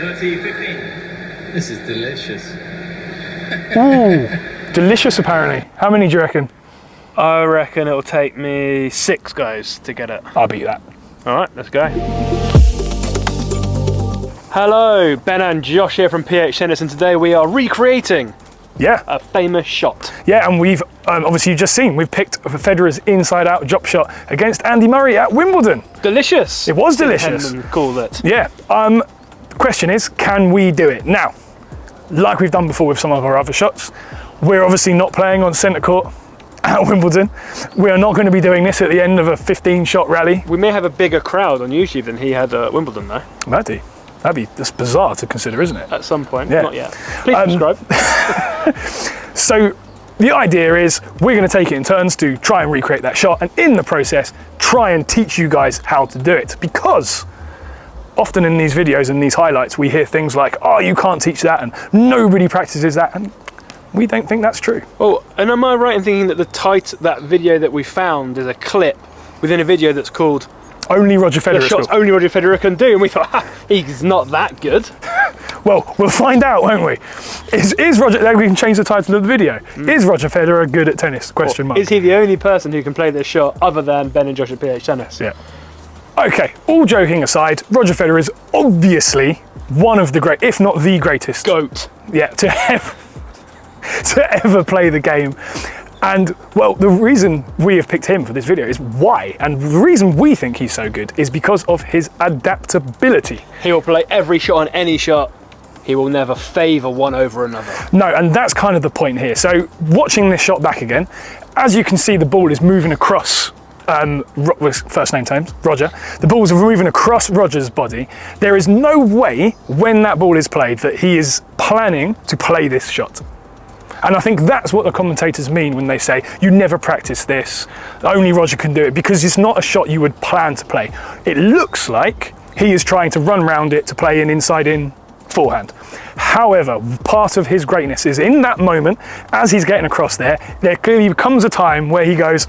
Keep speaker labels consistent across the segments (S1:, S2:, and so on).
S1: 30-15.
S2: This is delicious.
S3: Ooh, delicious apparently. How many do you reckon?
S4: I reckon it'll take me 6 goes to get it.
S3: I'll beat that.
S4: All right, let's go. Hello, Ben and Josh here from PH Tennis, and today we are recreating a famous shot.
S3: Yeah, and we've obviously you've just seen, we've picked Federer's inside-out drop shot against Andy Murray at Wimbledon.
S4: Delicious.
S3: It was delicious.
S4: Call it.
S3: Yeah. The question is, can we do it? Now, like we've done before with some of our other shots, we're obviously not playing on centre court at Wimbledon. We are not going to be doing this at the end of a 15-shot rally.
S4: We may have a bigger crowd on YouTube than he had at Wimbledon, though.
S3: That'd be just bizarre to consider, isn't it?
S4: At some point,
S3: yeah.
S4: Not yet. Please subscribe.
S3: So the idea is we're going to take it in turns to try and recreate that shot, and in the process, try and teach you guys how to do it. Because often in these videos and these highlights, we hear things like, oh, you can't teach that, and nobody practices that, and we don't think that's true.
S4: Oh, and am I right in thinking that that video that we found is a clip within a video that's called
S3: Only Roger Federer.
S4: The shots only Roger Federer can do, and we thought, he's not that good.
S3: Well, we'll find out, won't we? Is Roger? We can change the title of the video. Is Roger Federer good at tennis? Question mark.
S4: Is he the only person who can play this shot other than Ben and Josh at PH Tennis?
S3: Yeah. Okay. All joking aside, Roger Federer is obviously one of the great, if not the greatest,
S4: GOAT.
S3: Yeah, to ever play the game. And, well, the reason we have picked him for this video is why. And the reason we think he's so good is because of his adaptability.
S4: He will play every shot on any shot. He will never favour one over another.
S3: No, and that's kind of the point here. So, watching this shot back again, as you can see, the ball is moving across, first name terms, Roger. The ball's moving across Roger's body. There is no way, when that ball is played, that he is planning to play this shot. And I think that's what the commentators mean when they say, you never practice this, only Roger can do it, because it's not a shot you would plan to play. It looks like he is trying to run round it to play an inside-in forehand. However, part of his greatness is in that moment, as he's getting across there clearly becomes a time where he goes,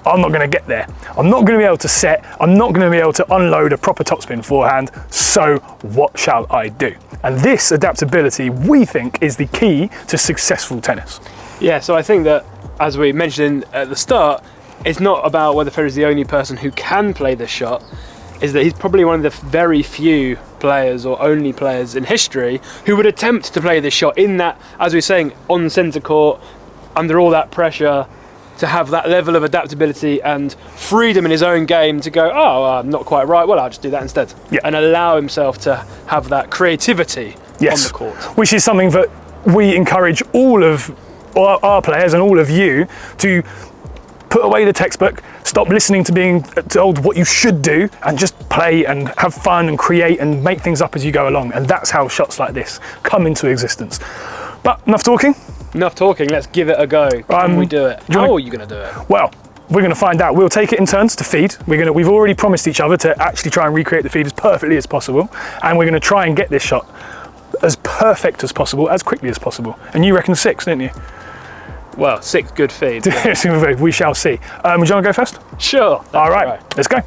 S3: I'm not going to get there. I'm not going to be able to set. I'm not going to be able to unload a proper topspin forehand. So what shall I do? And this adaptability, we think, is the key to successful tennis.
S4: Yeah, so I think that, as we mentioned at the start, it's not about whether Federer is the only person who can play this shot, is that he's probably one of the very few players or only players in history who would attempt to play this shot in that, as we were saying, on centre court, under all that pressure, to have that level of adaptability and freedom in his own game to go, not quite right, well, I'll just do that instead.
S3: Yeah.
S4: And allow himself to have that creativity on the court.
S3: Which is something that we encourage all of our players and all of you to put away the textbook, stop listening to being told what you should do, and just play and have fun and create and make things up as you go along. And that's how shots like this come into existence. But enough talking.
S4: Enough talking, let's give it a go. Can we do it? How are you going to do it?
S3: Well, we're going to find out. We'll take it in turns to feed. We've already promised each other to actually try and recreate the feed as perfectly as possible. And we're going to try and get this shot as perfect as possible, as quickly as possible. And you reckon 6, didn't you?
S4: Well, 6 good feeds.
S3: We shall see. Would you want to go first?
S4: Sure.
S3: All right, let's go.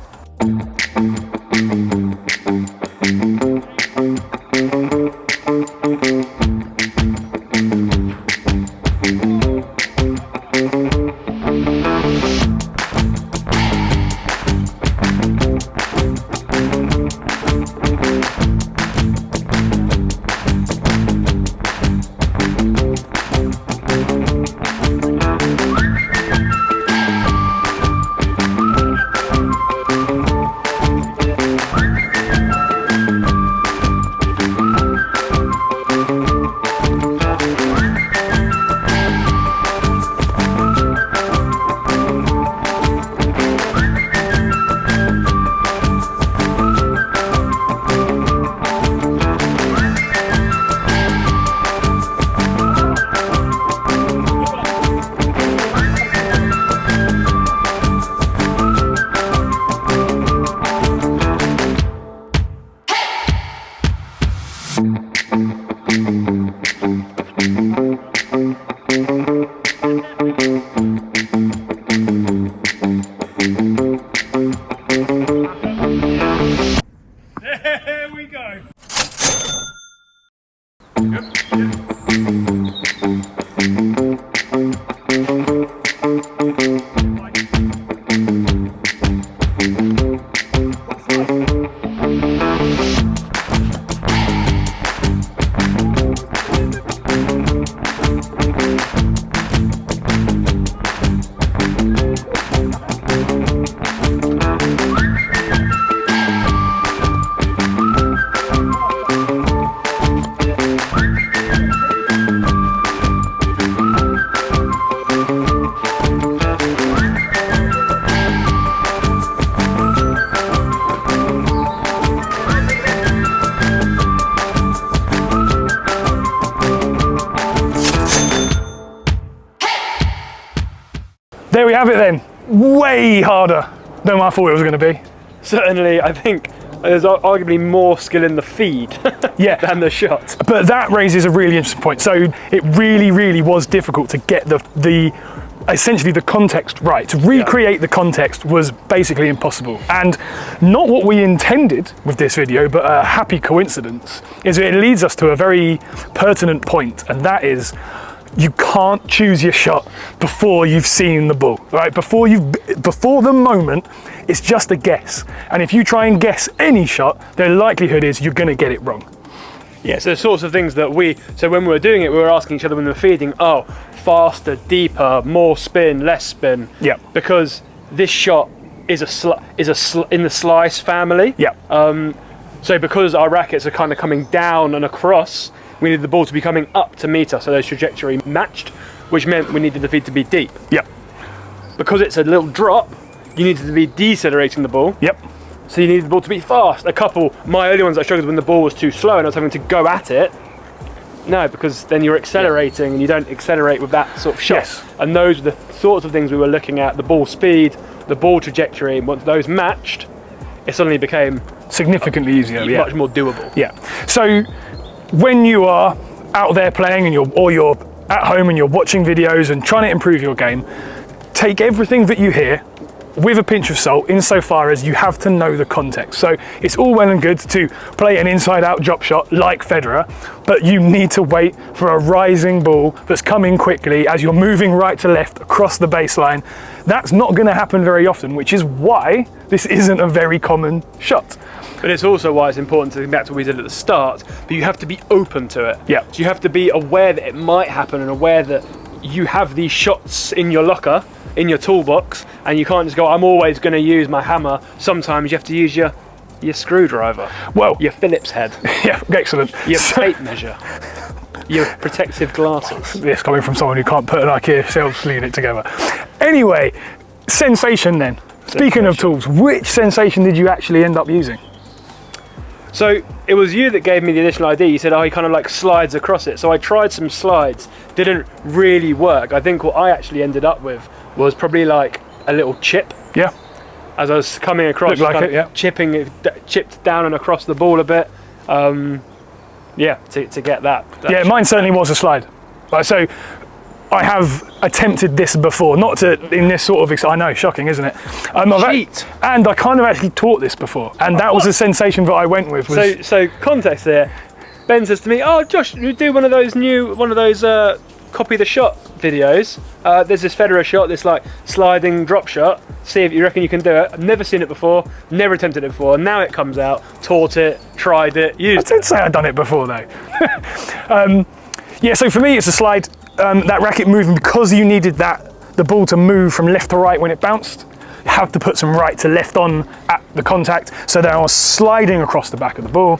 S3: There we have it then. Way harder than I thought it was going to be.
S4: Certainly, I think there's arguably more skill in the feed
S3: Yeah.
S4: than the shot.
S3: But that raises a really interesting point. So it really was difficult to get essentially the context right. To recreate the context was basically impossible. And not what we intended with this video, but a happy coincidence, is it leads us to a very pertinent point, and that is you can't choose your shot before you've seen the ball, right? Before the moment, it's just a guess. And if you try and guess any shot, the likelihood is you're gonna get it wrong.
S4: Yeah, so the sorts of things that so when we were doing it, we were asking each other when we were feeding, oh, faster, deeper, more spin, less spin.
S3: Yeah.
S4: Because this shot is in the slice family.
S3: Yeah.
S4: So because our rackets are kind of coming down and across, we needed the ball to be coming up to meet us, so those trajectory matched, which meant we needed the feed to be deep.
S3: Yep.
S4: Because it's a little drop, you needed to be decelerating the ball.
S3: Yep.
S4: So you needed the ball to be fast. My early ones I struggled when the ball was too slow and I was having to go at it. No, because then you're accelerating and you don't accelerate with that sort of shot.
S3: Yes.
S4: And those are the sorts of things we were looking at, the ball speed, the ball trajectory, and once those matched, it suddenly became
S3: significantly easier.
S4: much more doable.
S3: Yeah. So when you are out there playing and you're at home and you're watching videos and trying to improve your game, take everything that you hear with a pinch of salt insofar as you have to know the context. So it's all well and good to play an inside-out drop shot like Federer, but you need to wait for a rising ball that's coming quickly as you're moving right to left across the baseline. That's not going to happen very often, which is why this isn't a very common shot.
S4: But it's also why it's important to think back to what we did at the start, but you have to be open to it.
S3: Yeah.
S4: So you have to be aware that it might happen and aware that you have these shots in your locker, in your toolbox, and you can't just go, I'm always going to use my hammer. Sometimes you have to use your screwdriver,
S3: Well,
S4: your Phillips head,
S3: yeah, excellent.
S4: your tape measure, your protective glasses.
S3: This coming from someone who can't put an IKEA shelf unit together. Anyway, sensation then. Speaking of tools, which sensation did you actually end up using?
S4: So it was you that gave me the additional idea. You said, oh, he kind of like slides across it. So I tried some slides, didn't really work. I think what I actually ended up with was probably like a little chip.
S3: Yeah.
S4: As I was coming across,
S3: Looked like it, yeah.
S4: Chipped down and across the ball a bit. Yeah, to get that.
S3: Yeah, mine certainly was a slide. So I have attempted this before, not in this sort of, I know, shocking, isn't it?
S4: Cheat.
S3: And I kind of actually taught this before, and that was a sensation that I went with.
S4: So context here. Ben says to me, "Oh, Josh, you do one of those copy the shot videos. There's this Federer shot, this like sliding drop shot. See if you reckon you can do it." I've never seen it before, never attempted it before. Now it comes out, taught it, tried it, used
S3: I did say I'd done it before though. Yeah, so for me it's a slide. That racket moving, because you needed the ball to move from left to right when it bounced, you have to put some right to left on at the contact, so that I was sliding across the back of the ball.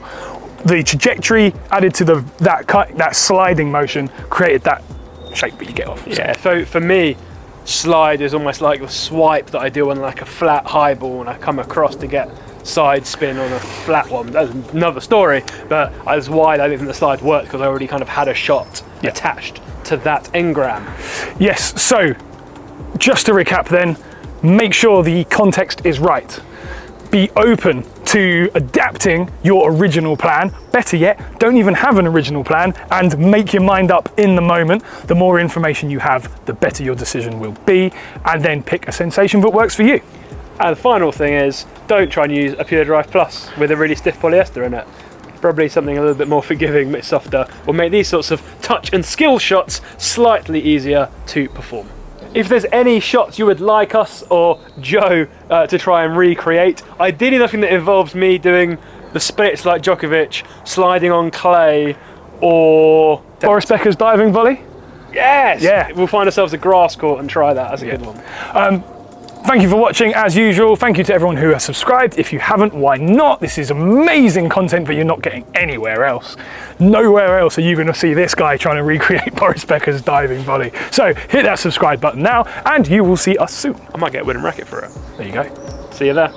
S3: The trajectory added to that sliding motion created that shape that you get off.
S4: Yeah, so for me, slide is almost like the swipe that I do on like a flat high ball and I come across to get side spin on a flat one. That's another story, but as wide I didn't think the slide worked because I already kind of had a shot attached to that engram.
S3: Yes, so just to recap then, make sure the context is right. Be open to adapting your original plan. Better yet, don't even have an original plan and make your mind up in the moment. The more information you have, the better your decision will be, and then pick a sensation that works for you.
S4: And the final thing is, don't try and use a Pure Drive Plus with a really stiff polyester in it. probably something a little bit more forgiving, a bit softer, will make these sorts of touch and skill shots slightly easier to perform. If there's any shots you would like us or Joe to try and recreate, ideally nothing that involves me doing the splits like Djokovic, sliding on clay, or
S3: Boris Becker's diving volley.
S4: yes,
S3: Yeah.
S4: we'll find ourselves a grass court and try that. That's a good one.
S3: Thank you for watching as usual. Thank you to everyone who has subscribed. If you haven't, why not? This is amazing content that you're not getting anywhere else. Nowhere else are you going to see this guy trying to recreate Boris Becker's diving volley. So hit that subscribe button now and you will see us soon.
S4: I might get a wooden racket for it.
S3: There you go.
S4: See you there.